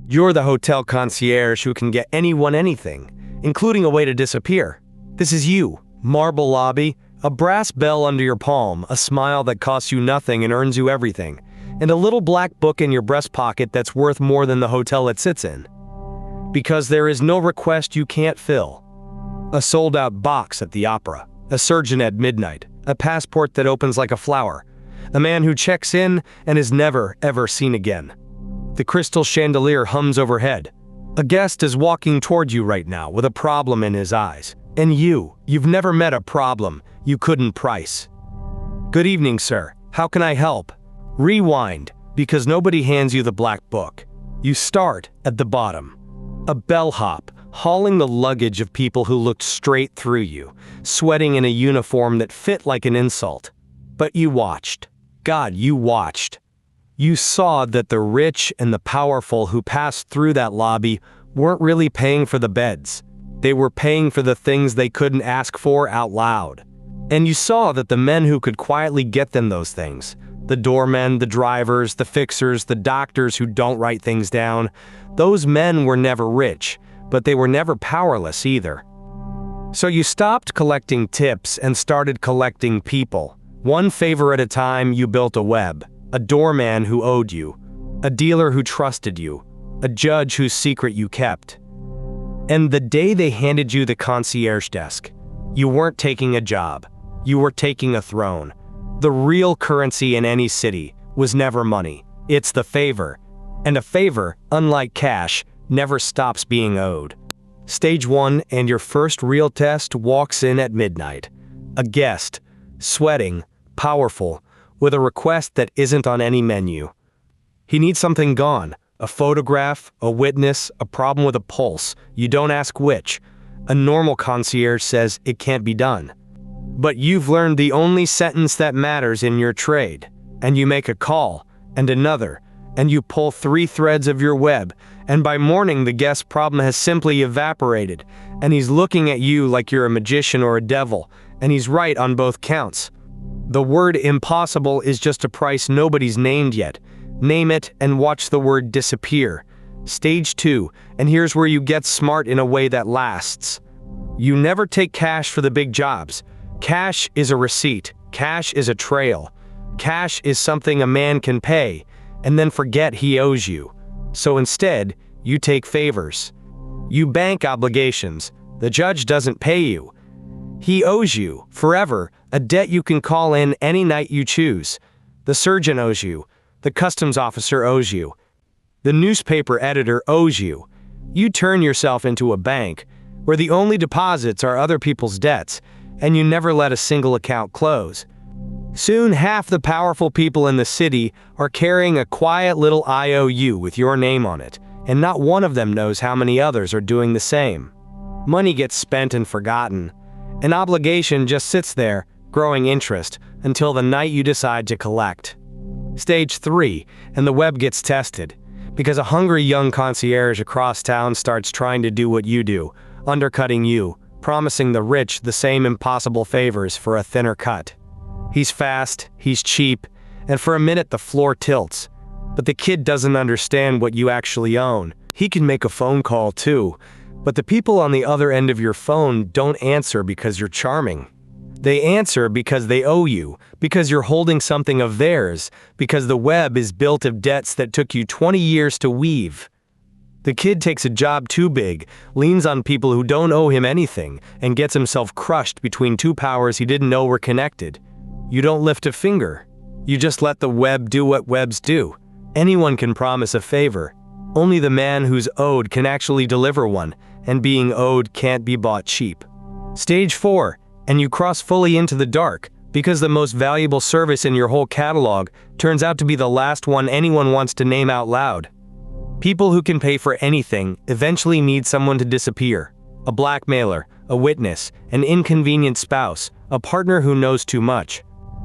You're the hotel concierge who can get anyone anything, including a way to disappear. This is you. Marble lobby, a brass bell under your palm, a smile that costs you nothing and earns you everything, and a little black book in your breast pocket that's worth more than the hotel it sits in. Because there is no request you can't fill. A sold-out box at the opera, a surgeon at midnight, a passport that opens like a flower, a man who checks in and is never, ever seen again. The crystal chandelier hums overhead. A guest is walking toward you right now with a problem in his eyes. And you've never met a problem you couldn't price. Good evening, sir. How can I help? Rewind, because nobody hands you the black book. You start at the bottom. A bellhop, hauling the luggage of people who looked straight through you, sweating in a uniform that fit like an insult. But you watched. God, you watched. You saw that the rich and the powerful who passed through that lobby weren't really paying for the beds. They were paying for the things they couldn't ask for out loud. And you saw that the men who could quietly get them those things, the doormen, the drivers, the fixers, the doctors who don't write things down, those men were never rich, but they were never powerless either. So you stopped collecting tips and started collecting people. One favor at a time, you built a web. A doorman who owed you, a dealer who trusted you, a judge whose secret you kept. And the day they handed you the concierge desk, you weren't taking a job, you were taking a throne. The real currency in any city was never money, it's the favor. And a favor, unlike cash, never stops being owed. Stage 1 and your first real test walks in at midnight. A guest, sweating, powerful, with a request that isn't on any menu. He needs something gone, a photograph, a witness, a problem with a pulse. You don't ask which. A normal concierge says it can't be done. But you've learned the only sentence that matters in your trade, and you make a call, and another, and you pull 3 threads of your web, and by morning the guest's problem has simply evaporated, and he's looking at you like you're a magician or a devil, and he's right on both counts. The word impossible is just a price nobody's named yet. Name it and watch the word disappear. Stage 2, and here's where you get smart in a way that lasts. You never take cash for the big jobs. Cash is a receipt. Cash is a trail. Cash is something a man can pay, and then forget he owes you. So instead, you take favors. You bank obligations. The judge doesn't pay you. He owes you, forever, a debt you can call in any night you choose. The surgeon owes you. The customs officer owes you. The newspaper editor owes you. You turn yourself into a bank, where the only deposits are other people's debts, and you never let a single account close. Soon half the powerful people in the city are carrying a quiet little IOU with your name on it, and not one of them knows how many others are doing the same. Money gets spent and forgotten. An obligation just sits there, growing interest, until the night you decide to collect. Stage 3, and the web gets tested, because a hungry young concierge across town starts trying to do what you do, undercutting you, promising the rich the same impossible favors for a thinner cut. He's fast, he's cheap, and for a minute the floor tilts. But the kid doesn't understand what you actually own. He can make a phone call too, but the people on the other end of your phone don't answer because you're charming. They answer because they owe you, because you're holding something of theirs, because the web is built of debts that took you 20 years to weave. The kid takes a job too big, leans on people who don't owe him anything, and gets himself crushed between 2 powers he didn't know were connected. You don't lift a finger. You just let the web do what webs do. Anyone can promise a favor. Only the man who's owed can actually deliver one, and being owed can't be bought cheap. Stage 4, and you cross fully into the dark, because the most valuable service in your whole catalog turns out to be the last one anyone wants to name out loud. People who can pay for anything eventually need someone to disappear. A blackmailer, a witness, an inconvenient spouse, a partner who knows too much.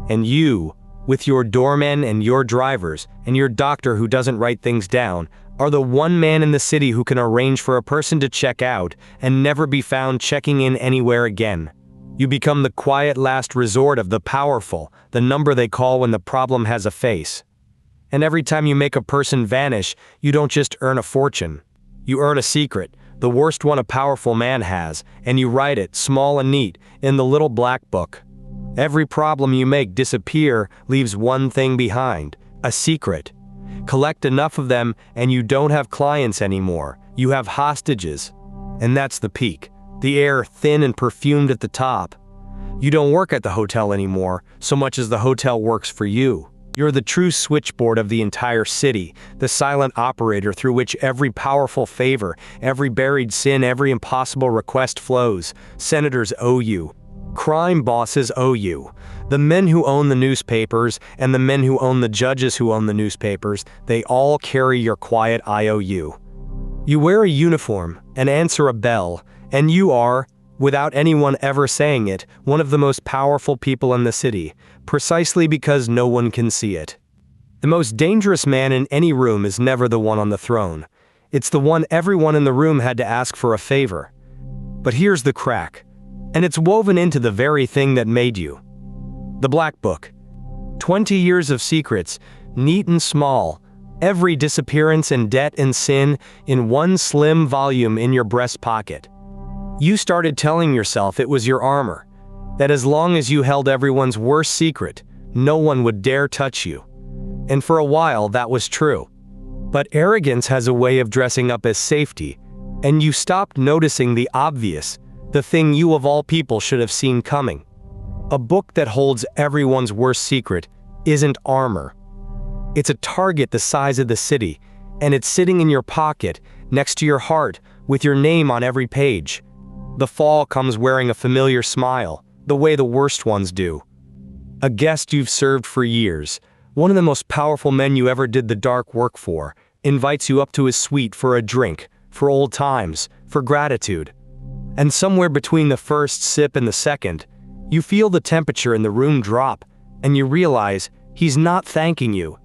And you, with your doormen and your drivers, and your doctor who doesn't write things down, are the one man in the city who can arrange for a person to check out and never be found checking in anywhere again. You become the quiet last resort of the powerful, the number they call when the problem has a face. And every time you make a person vanish, you don't just earn a fortune. You earn a secret, the worst one a powerful man has, and you write it, small and neat, in the little black book. Every problem you make disappear leaves one thing behind, a secret. Collect enough of them and you don't have clients anymore. You have hostages. And that's the peak. The air thin and perfumed at the top. You don't work at the hotel anymore, so much as the hotel works for you. You're the true switchboard of the entire city, the silent operator through which every powerful favor, every buried sin, every impossible request flows. Senators owe you. Crime bosses owe you. The men who own the newspapers and the men who own the judges who own the newspapers, they all carry your quiet IOU. You wear a uniform and answer a bell, and you are, without anyone ever saying it, one of the most powerful people in the city, precisely because no one can see it. The most dangerous man in any room is never the one on the throne. It's the one everyone in the room had to ask for a favor. But here's the crack, and it's woven into the very thing that made you. The Black Book. 20 years of secrets, neat and small, every disappearance and debt and sin in one slim volume in your breast pocket. You started telling yourself it was your armor, that as long as you held everyone's worst secret, no one would dare touch you. And for a while that was true. But arrogance has a way of dressing up as safety, and you stopped noticing the obvious, the thing you of all people should have seen coming. A book that holds everyone's worst secret isn't armor. It's a target the size of the city, and it's sitting in your pocket, next to your heart, with your name on every page. The fall comes wearing a familiar smile, the way the worst ones do. A guest you've served for years, one of the most powerful men you ever did the dark work for, invites you up to his suite for a drink, for old times, for gratitude. And somewhere between the first sip and the second, you feel the temperature in the room drop, and you realize he's not thanking you.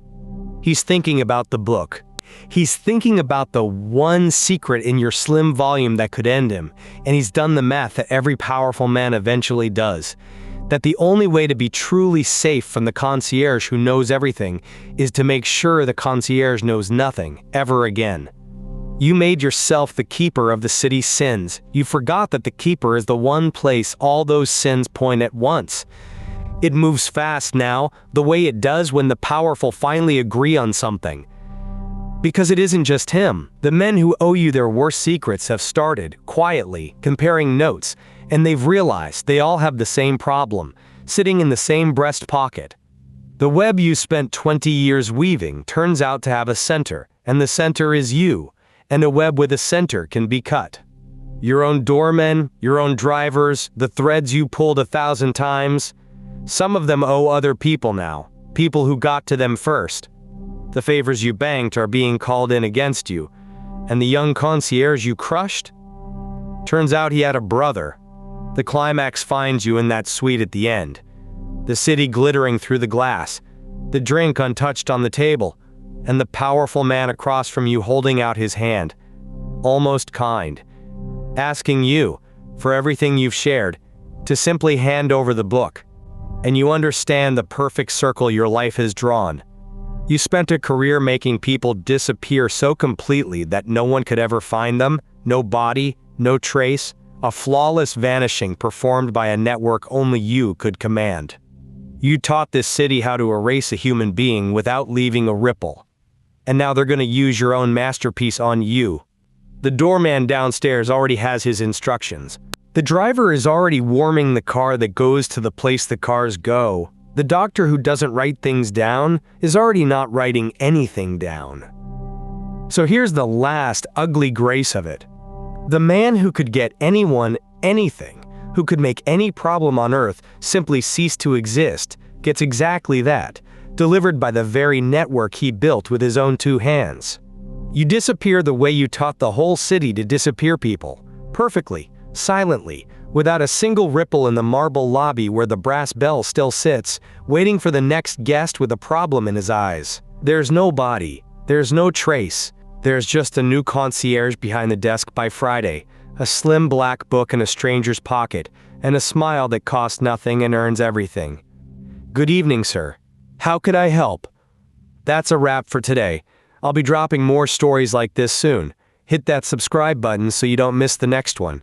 He's thinking about the book. He's thinking about the one secret in your slim volume that could end him, and he's done the math that every powerful man eventually does. That the only way to be truly safe from the concierge who knows everything is to make sure the concierge knows nothing, ever again. You made yourself the keeper of the city's sins. You forgot that the keeper is the one place all those sins point at once. It moves fast now, the way it does when the powerful finally agree on something. Because it isn't just him. The men who owe you their worst secrets have started, quietly, comparing notes, and they've realized they all have the same problem, sitting in the same breast pocket. The web you spent 20 years weaving turns out to have a center, and the center is you, and a web with a center can be cut. Your own doormen, your own drivers, the threads you pulled 1,000 times. Some of them owe other people now, people who got to them first. The favors you banked are being called in against you, and the young concierge you crushed? Turns out he had a brother. The climax finds you in that suite at the end. The city glittering through the glass, the drink untouched on the table, and the powerful man across from you holding out his hand, almost kind, asking you, for everything you've shared, to simply hand over the book. And you understand the perfect circle your life has drawn. You spent a career making people disappear so completely that no one could ever find them, no body, no trace, a flawless vanishing performed by a network only you could command. You taught this city how to erase a human being without leaving a ripple. And now they're going to use your own masterpiece on you. The doorman downstairs already has his instructions. The driver is already warming the car that goes to the place the cars go. The doctor who doesn't write things down is already not writing anything down. So here's the last ugly grace of it. The man who could get anyone anything, who could make any problem on earth simply cease to exist, gets exactly that, delivered by the very network he built with his own 2 hands. You disappear the way you taught the whole city to disappear people, perfectly, silently, without a single ripple in the marble lobby where the brass bell still sits, waiting for the next guest with a problem in his eyes. There's no body, there's no trace, there's just a new concierge behind the desk by Friday, a slim black book in a stranger's pocket, and a smile that costs nothing and earns everything. Good evening, sir. How could I help? that's a wrap for today. I'll be dropping more stories like this soon. Hit that subscribe button so you don't miss the next one.